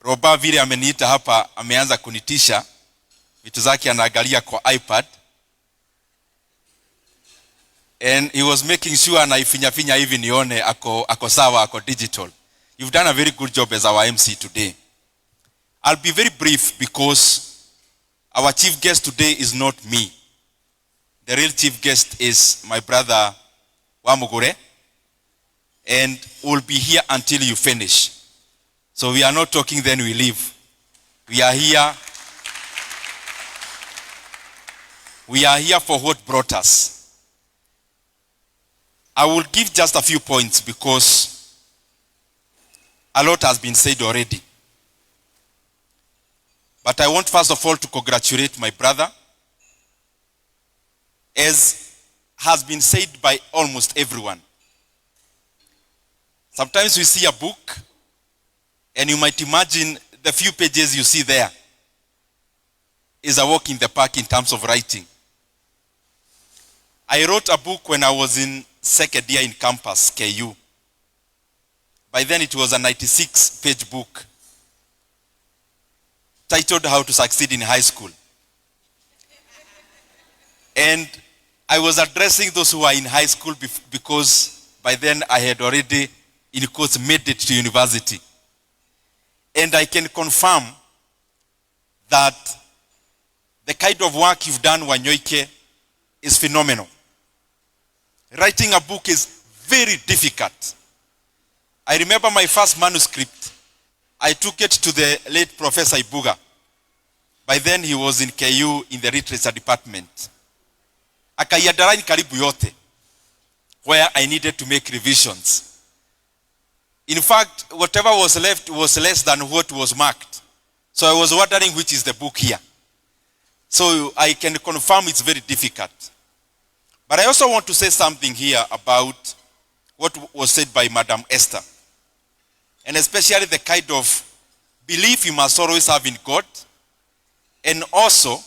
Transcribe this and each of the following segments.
Roba vile ameniita hapa ameanza kunitisha. Vitu zake anaangalia kwa iPad. And he was making sure anaifinya hivi nione ako sawa, ako digital. You've done a very good job as our MC today. I'll be very brief because our chief guest today is not me. The real chief guest is my brother Wamugure, and we'll be here until you finish. So we are not talking, then we leave. We are here for what brought us. I will give just a few points because a lot has been said already. But I want first of all to congratulate my brother. As has been said by almost everyone. Sometimes we see a book and you might imagine the few pages you see there is a walk in the park in terms of writing. I wrote a book when I was in second year in campus, KU. By then it was a 96-page book titled How to Succeed in High School. And I was addressing those who are in high school because by then I had already, in quotes, made it to university. And I can confirm that the kind of work you've done, Wanyoike, is phenomenal. Writing a book is very difficult. I remember my first manuscript. I took it to the late Professor Ibuga. By then he was in KU in the literature department. Akaiandarani karibu yote, where I needed to make revisions. In fact, whatever was left was less than what was marked. So I was wondering which is the book here. So I can confirm it's very difficult. But I also want to say something here about what was said by Madam Esther. And especially the kind of belief you must always have in God. And also,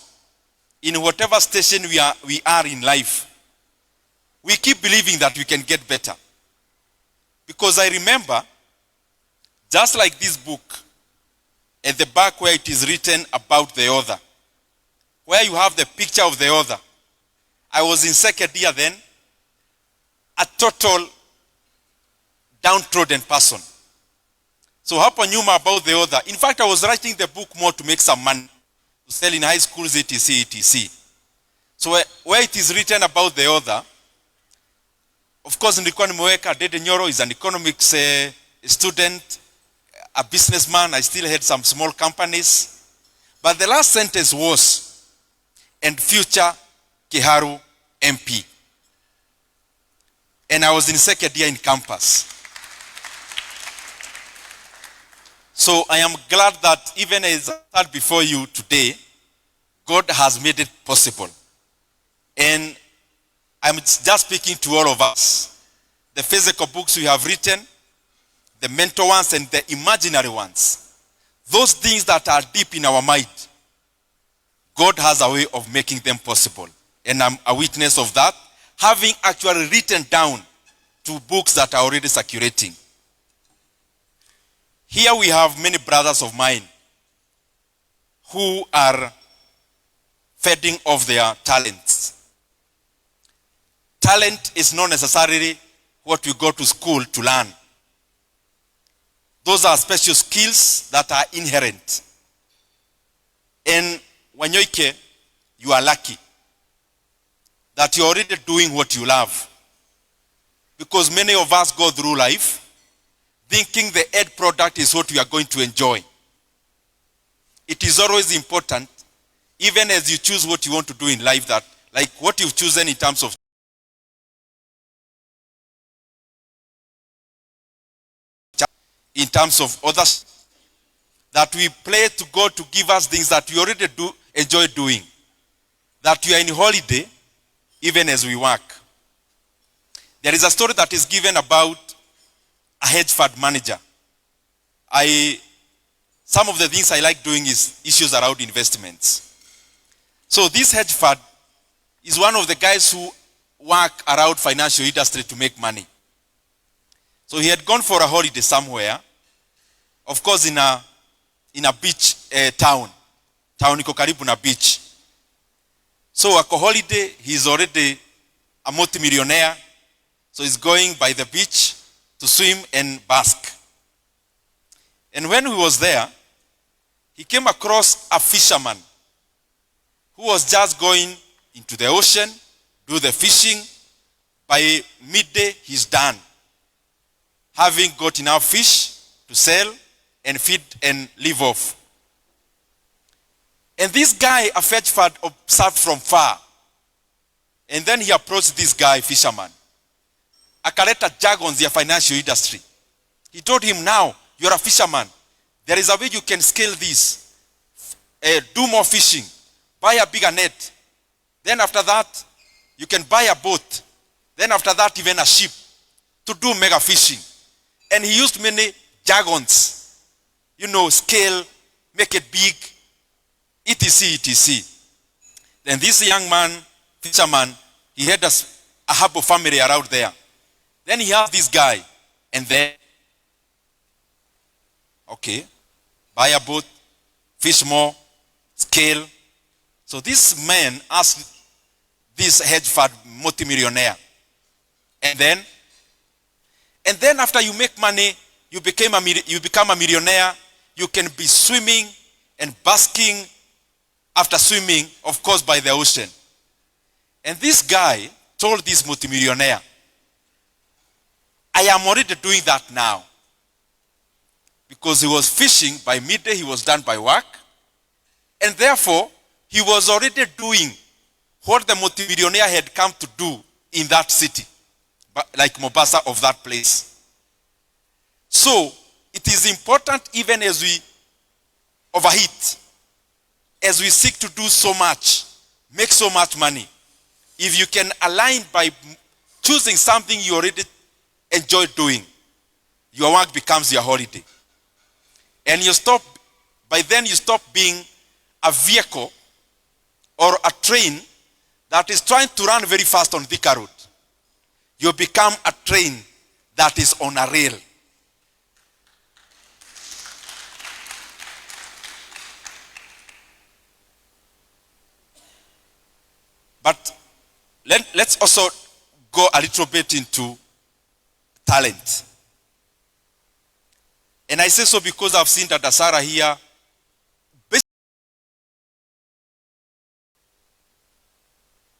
in whatever station we are in life, we keep believing that we can get better. Because I remember, just like this book, at the back where it is written about the author, where you have the picture of the author. I was in second year then, a total downtrodden person. So hapo nyuma about the author. In fact, I was writing the book more to make some money, to sell in high schools, etc., etc. So where it is written about the author, of course, nilikuwa nimeweka Ndindi Nyoro is an economics student, a businessman. I still had some small companies. But the last sentence was, and future Kiharu MP. And I was in second year in campus. So I am glad that even as I sat before you today, God has made it possible. And I'm just speaking to all of us. The physical books we have written, the mental ones and the imaginary ones, those things that are deep in our mind, God has a way of making them possible. And I'm a witness of that, having actually written down 2 books that are already circulating. Here we have many brothers of mine who are feeding off their talents. Talent is not necessarily what we go to school to learn. Those are special skills that are inherent. And Wanyoike, you are lucky that you're already doing what you love. Because many of us go through life thinking the end product is what we are going to enjoy. It is always important, even as you choose what you want to do in life, that like what you've chosen in terms of others, that we pray to God to give us things that we already enjoy doing. That we are in holiday, even as we work. There is a story that is given about a hedge fund manager. Some of the things I like doing is issues around investments. So this hedge fund is one of the guys who work around financial industry to make money. So he had gone for a holiday somewhere, of course in in a beach town. Town iko karibu na beach. So ako holiday, he's already a multi-millionaire. So he's going by the beach to swim and bask. And when he was there, he came across a fisherman who was just going into the ocean, do the fishing. By midday, he's done, having got enough fish to sell and feed and live off. And this guy, a fisherman, observed from far. And then he approached this guy, fisherman. Akaleta jargons ya financial industry. He told him, now, you're a fisherman. There is a way you can scale this. Do more fishing. Buy a bigger net. Then after that, you can buy a boat. Then after that, even a ship to do mega fishing. And he used many jargons. You know, scale, make it big, etc., etc. Then this young man, fisherman, he had a hub of family around there. Then he asked this guy, and then, okay, buy a boat, fish more, scale. So this man asked this hedge fund multimillionaire, and then after you make money, you become a millionaire. You can be swimming and basking after swimming, of course, by the ocean. And this guy told this multimillionaire, I am already doing that now. Because he was fishing, by midday he was done by work. And therefore, he was already doing what the multimillionaire had come to do in that city, like Mombasa of that place. So, it is important even as we overheat, as we seek to do so much, make so much money. If you can align by choosing something you already enjoy doing, your work becomes your holiday. And by then you stop being a vehicle or a train that is trying to run very fast on Thika Road. You become a train that is on a rail. But let's also go a little bit into talent. And I say so because I've seen that Sarah here,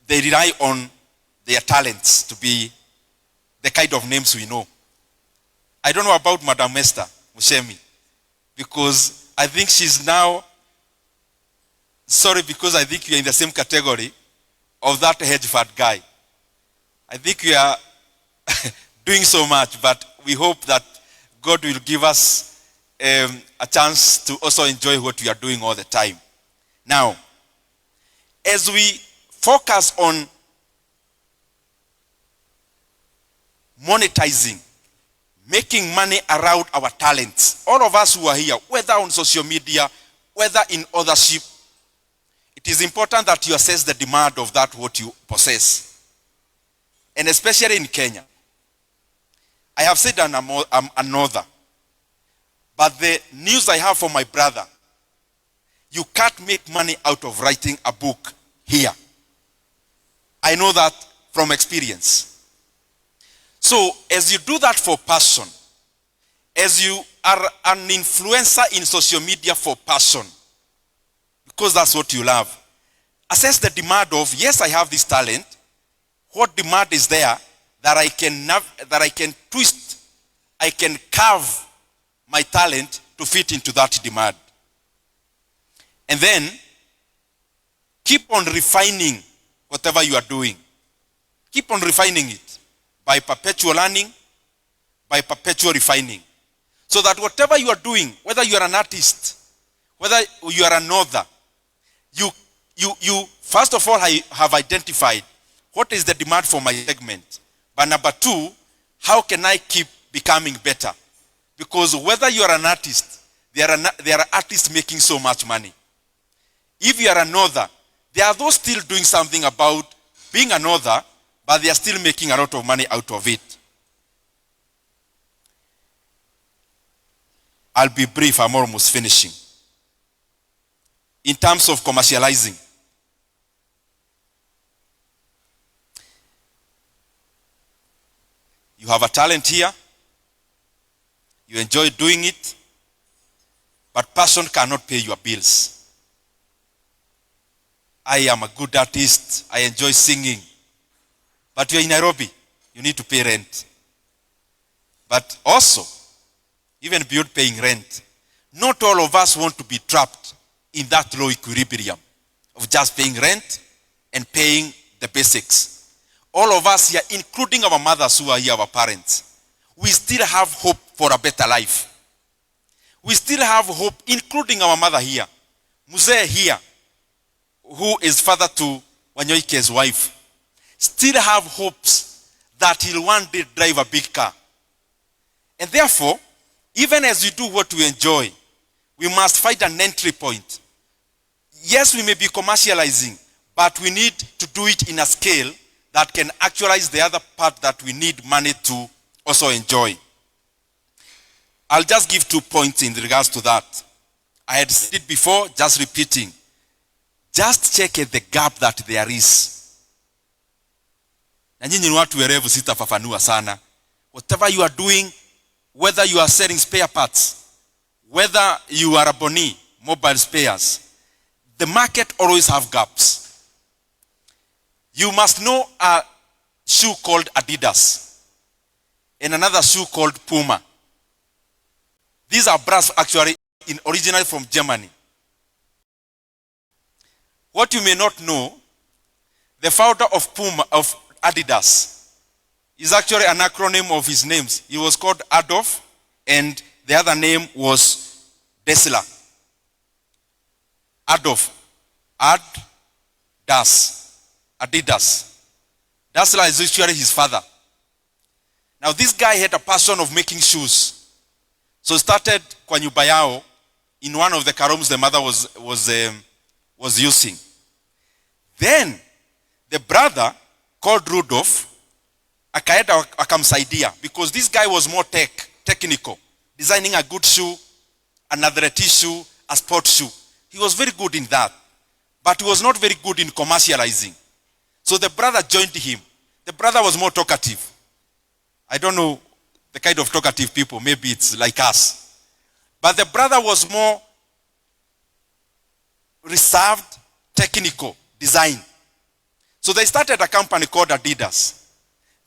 they rely on their talents to be the kind of names we know. I don't know about Madam Esther Mushemi, because I think she's now, sorry, because I think you're in the same category of that hedge fund guy. I think we are doing so much, but we hope that God will give us a chance to also enjoy what we are doing all the time. Now, as we focus on monetizing, making money around our talents, all of us who are here, whether on social media, whether in authorship, it is important that you assess the demand of that what you possess. And especially in Kenya. I have said I'm an author. But the news I have for my brother, you can't make money out of writing a book here. I know that from experience. So as you do that for passion, as you are an influencer in social media for passion, because that's what you love, assess the demand of, yes, I have this talent. What demand is there that I can twist, I can carve my talent to fit into that demand. And then keep on refining whatever you are doing. Keep on refining it by perpetual learning, by perpetual refining. So that whatever you are doing, whether you are an artist, whether you are an author, you first of all have identified what is the demand for my segment. But number two, how can I keep becoming better? Because whether you are an artist, there are artists making so much money. If you are an author, there are those still doing something about being an author, but they are still making a lot of money out of it. I'll be brief, I'm almost finishing. in terms of commercializing. You have a talent here, you enjoy doing it, but passion cannot pay your bills. I am a good artist, I enjoy singing, but you're in Nairobi, you need to pay rent. But also, even beyond paying rent, not all of us want to be trapped in that low equilibrium of just paying rent and paying the basics. All of us here, including our mothers who are here, our parents, we still have hope for a better life. We still have hope, including our mother here, Muzee here, who is father to Wanyoike's wife, still have hopes that he'll one day drive a big car. And therefore, even as we do what we enjoy, we must find an entry point. Yes, we may be commercializing, but we need to do it in a scale that can actualize the other part that we need money to also enjoy. I'll just give 2 points in regards to that. I had said it before, just repeating. Just check at the gap that there is. Na nyinyi ni watu werevu, sitafafanua sana. Whatever you are doing, whether you are selling spare parts, whether you are a boni, mobile spares, the market always have gaps. You must know a shoe called Adidas and another shoe called Puma. These are brands actually originally from Germany. What you may not know, the founder of Puma, of Adidas, is actually an acronym of his names. He was called Adolf, and the other name was Dassler. Adolf. Adidas. Dassler is actually his father. Now this guy had a passion of making shoes. So started kwa nyumba yao in one of the rooms the mother was using. Then the brother called Rudolph akaenda akamsaidia, because this guy was more technical, designing a good shoe, an athletic shoe, a sport shoe. He was very good in that, but he was not very good in commercializing. So the brother joined him. The brother was more talkative. I don't know the kind of talkative people, maybe it's like us. But the brother was more reserved, technical, design. So they started a company called Adidas.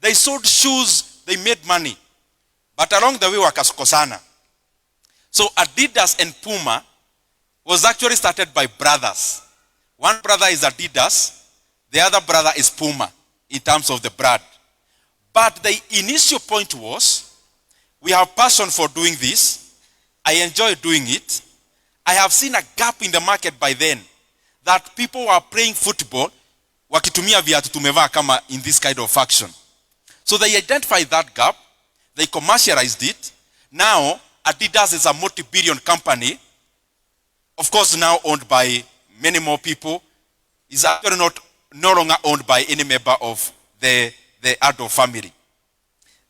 They sold shoes, they made money. But along the way, wakakosana. So Adidas and Puma was actually started by brothers. One brother is Adidas, the other brother is Puma in terms of the brand. But the initial point was, we have passion for doing this. I enjoy doing it. I have seen a gap in the market by then, that people were playing football, wakitumia viatu tumevaa kama in this kind of fashion. So they identified that gap, they commercialized it. Now, Adidas is a multi-billion company, of course now owned by many more people. It's actually no longer owned by any member of the Adolf family.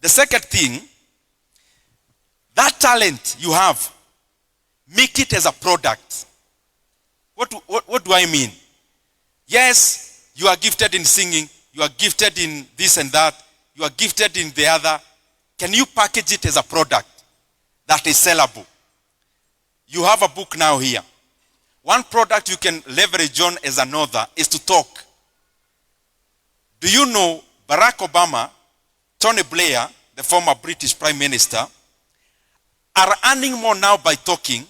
The second thing, that talent you have, make it as a product. What do I mean? Yes, you are gifted in singing, you are gifted in this and that, you are gifted in the other. Can you package it as a product that is sellable? You have a book now here. One product you can leverage on as an author is to talk. Do you know Barack Obama, Tony Blair, the former British Prime Minister, are earning more now by talking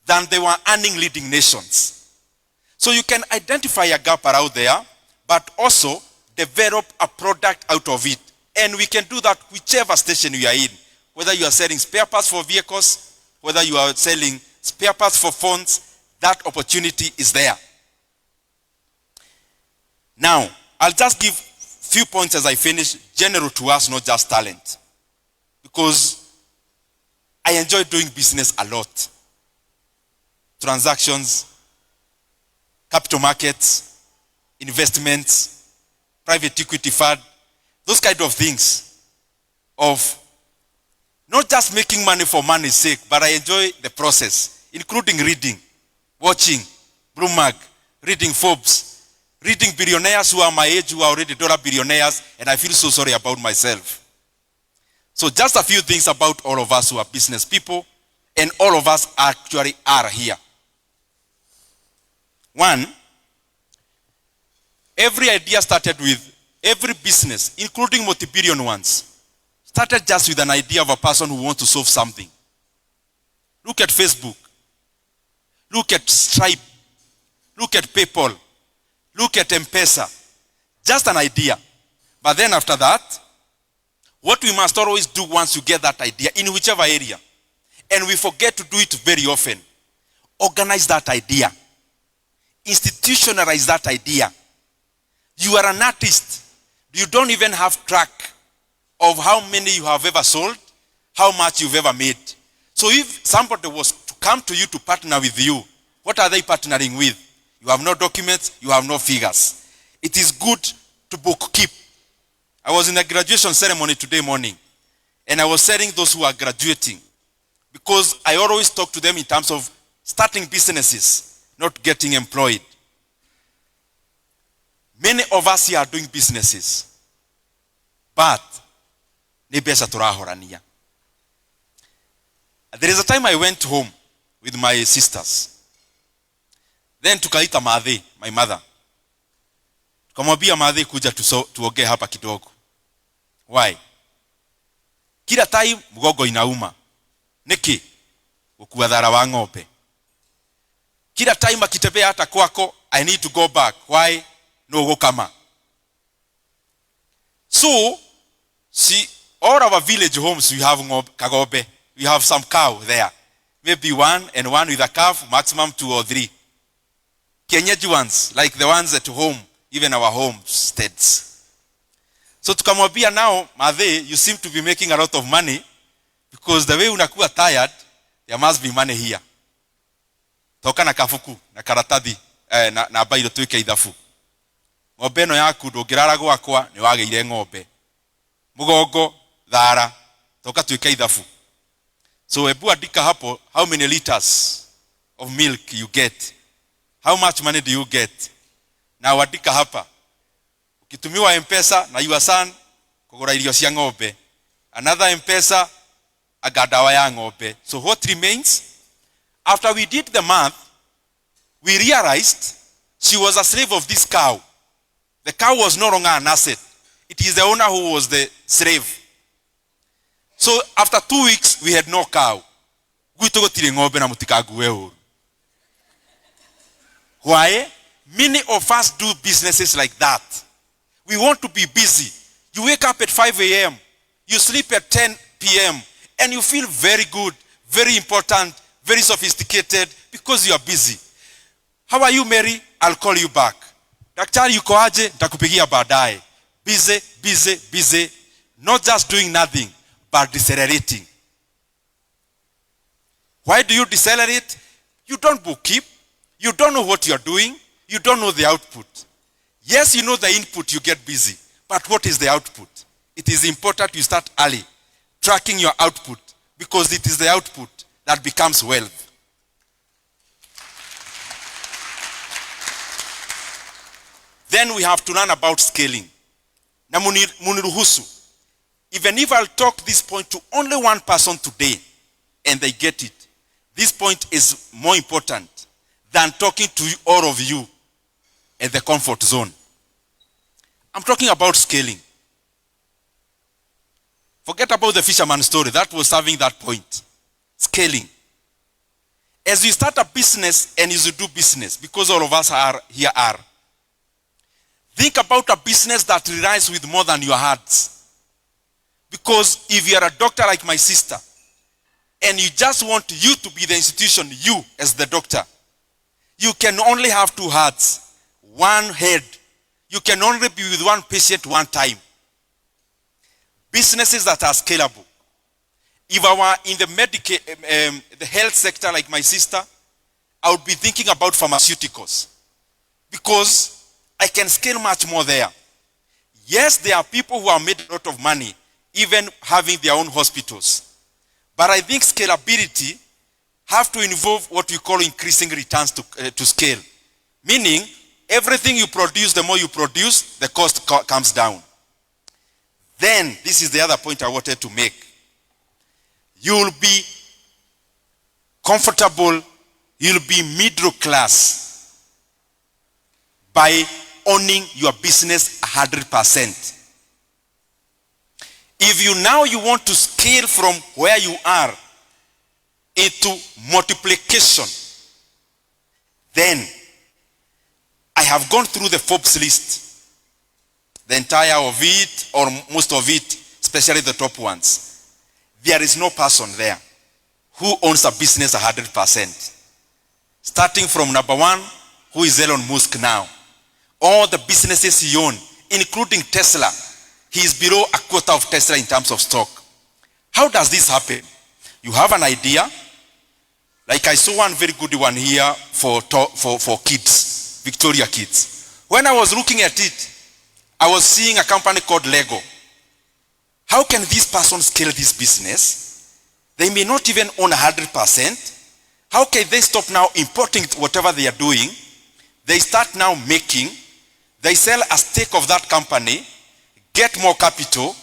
than they were earning leading nations? So you can identify a gap around there, but also develop a product out of it. And we can do that whichever station you are in. Whether you are selling spare parts for vehicles, whether you are selling spare parts for phones, that opportunity is there. Now, I'll just give few points as I finish, general to us, not just talent. Because I enjoy doing business a lot. Transactions, capital markets, investments, private equity fund, those kind of things. Of not just making money for money's sake, but I enjoy the process, including reading, watching, Bloomberg, reading Forbes, reading billionaires who are my age, who are already dollar billionaires, and I feel so sorry about myself. So just a few things about all of us who are business people, and all of us actually are here. One, every idea started with, every business, including multi-billion ones, started just with an idea of a person who wants to solve something. Look at Facebook. Look at Stripe. Look at PayPal. Look at M-Pesa. Just an idea. But then after that, what we must always do once you get that idea, in whichever area, and we forget to do it very often, organize that idea. Institutionalize that idea. You are an artist. You don't even have track of how many you have ever sold, how much you've ever made. So if somebody was to come to you to partner with you, what are they partnering with? You have no documents, you have no figures. It is good to bookkeep. I was in a graduation ceremony today morning, and I was telling those who are graduating, because I always talk to them in terms of starting businesses, not getting employed. Many of us here are doing businesses, but there is a time I went home with my sisters. Then tukaita Madhe, my mother. Tukamwambia Madhe kuja tuongee hapa kidogo. Why? Kila time mgongo inauma. Niki? Ukua dhara wa ng'ombe. Kila time akitembea hata kwako, I need to go back. Why? No go kama. So, see, all our village homes, we have kagobe. We have some cow there. Maybe one and one with a calf, maximum 2 or 3. Kenyaji ones, like the ones at home, even our homesteads. So tukamwambia now, Madhe, you seem to be making a lot of money, because the way unakuwa tired, there must be money here. Toka na kafuku, na karatadi, na bairo tuike idhafu. Ng'ombe no yaku ndũngĩrara gwakwa nĩ wageire ng'ombe. Mugongo, dhara, toka tuike idhafu. So ebu andika hapo, how many liters of milk you get? How much money do you get? Na andika hapa. Ukitumiwa M-Pesa na your son kugura irio cia ng'ombe. Another M-Pesa agadawa ya ng'ombe. So what remains? After we did the math, we realized she was a slave of this cow. The cow was no longer an asset. It is the owner who was the slave. So after 2 weeks, we had no cow. Why? Many of us do businesses like that. We want to be busy. You wake up at 5 a.m., you sleep at 10 p.m., and you feel very good, very important, very sophisticated, because you are busy. How are you, Mary? I'll call you back. Daktari yuko aje? Nitakupigia baadaye. Busy, busy, busy. Not just doing nothing, but decelerating. Why do you decelerate? You don't bookkeep. You don't know what you're doing. You don't know the output. Yes, you know the input, you get busy. But what is the output? It is important you start early, tracking your output, because it is the output that becomes wealth. Then we have to learn about scaling. Na muniruhusu. Even if I'll talk this point to only one person today, and they get it, this point is more important than talking to all of you at the comfort zone. I'm talking about scaling. Forget about the fisherman story. That was serving that point. Scaling. As you start a business and as you do business, because all of us are here are, think about a business that relies with more than your hearts. Because if you are a doctor like my sister, and you just want you to be the institution, you as the doctor, you can only have 2 hearts, 1 head. You can only be with 1 patient 1 time. Businesses that are scalable. If I were in the health sector like my sister, I would be thinking about pharmaceuticals, because I can scale much more there. Yes, there are people who have made a lot of money, even having their own hospitals. But I think scalability have to involve what we call increasing returns to scale. Meaning, everything you produce, the more you produce, the cost comes down. Then, this is the other point I wanted to make. You will be comfortable, you'll be middle class by owning your business 100%. If you want to scale from where you are into multiplication, then I have gone through the Forbes list, the entire of it or most of it, especially the top ones. There is no person there who owns a business 100%. Starting from number 1, who is Elon Musk now. All the businesses he owns, including Tesla, he is below a quarter of Tesla in terms of stock. How does this happen? You have an idea. Like I saw one very good one here for kids, Victoria Kids. When I was looking at it, I was seeing a company called Lego. How can this person scale this business? They may not even own 100%. How can they stop now importing whatever they are doing? They start now making, they sell a stake of that company, get more capital,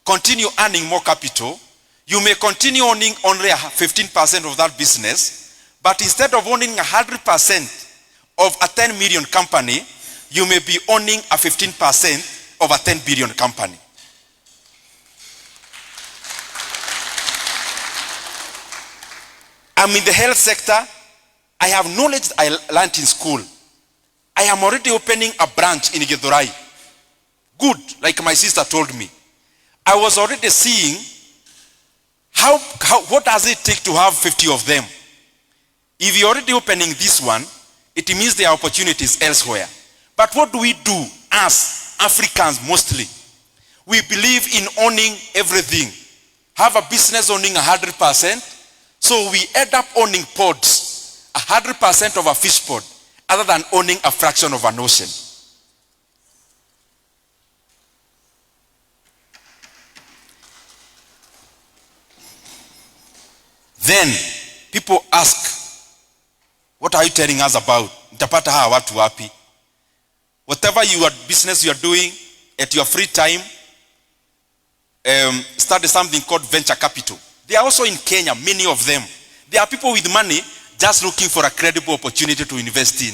continue earning more capital. You may continue owning only 15% of that business, but instead of owning 100% of a 10 million company, you may be owning a 15% of a 10 billion company. I'm in the health sector. I have knowledge I learned in school. I am already opening a branch in Githurai. Good, like my sister told me. I was already seeing what does it take to have 50 of them. If you're already opening this one, it means there are opportunities elsewhere. But what do we do as Africans mostly? We believe in owning everything. Have a business owning 100%. So we end up owning pods, 100% of a fish pod, other than owning a fraction of an ocean. Then people ask, what are you telling us about? Nitapata hawa watu wapi? Whatever business you are doing at your free time, start something called venture capital. They are also in Kenya, many of them. There are people with money just looking for a credible opportunity to invest in,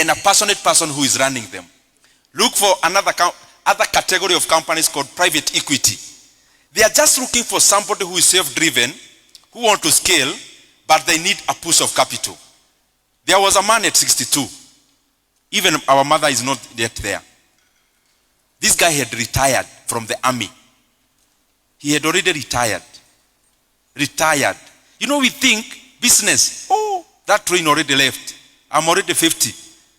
and a passionate person who is running them. Look for other category of companies called private equity. They are just looking for somebody who is self-driven, who want to scale, but they need a push of capital. There was a man at 62. Even our mother is not yet there. This guy had retired from the army. He had already retired. You know, we think business, that train already left. I'm already 50.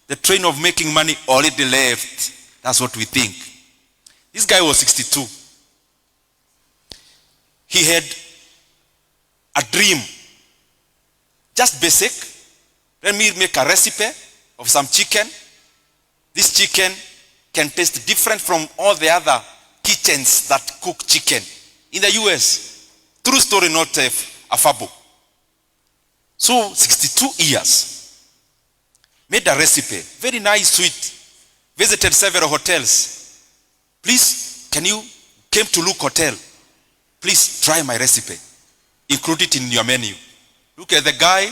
The train of making money already left. That's what we think. This guy was 62. He had a dream. Just basic. Let me make a recipe of some chicken. This chicken can taste different from all the other kitchens that cook chicken in the US. True story, not a fable. So 62 years. Made a recipe. Very nice, sweet. Visited several hotels. Please, came to Luke Hotel. Please try my recipe. Include it in your menu. Look at the guy.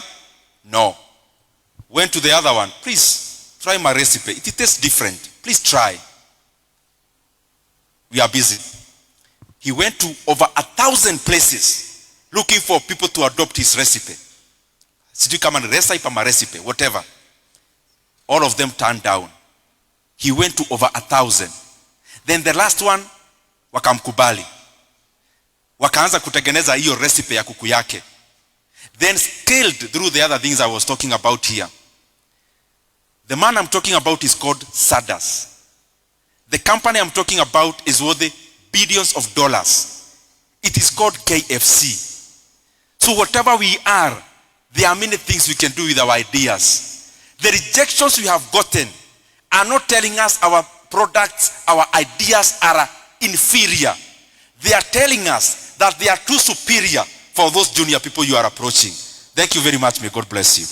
No. Went to the other one. Please, try my recipe. It tastes different. Please try. We are busy. He went to over 1,000 places looking for people to adopt his recipe. Sijui kama ni recipe ama recipe, whatever. All of them turned down. He went to over 1,000. Then the last one, wakamkubali. Wakaanza kutengeneza hiyo recipe ya kuku yake. Then scaled through the other things I was talking about here. The man I'm talking about is called Sadas. The company I'm talking about is worth billions of dollars. It is called KFC. So whatever we are, there are many things we can do with our ideas. The rejections we have gotten are not telling us our products, our ideas are inferior. They are telling us that they are too superior for those junior people you are approaching. Thank you very much. May God bless you.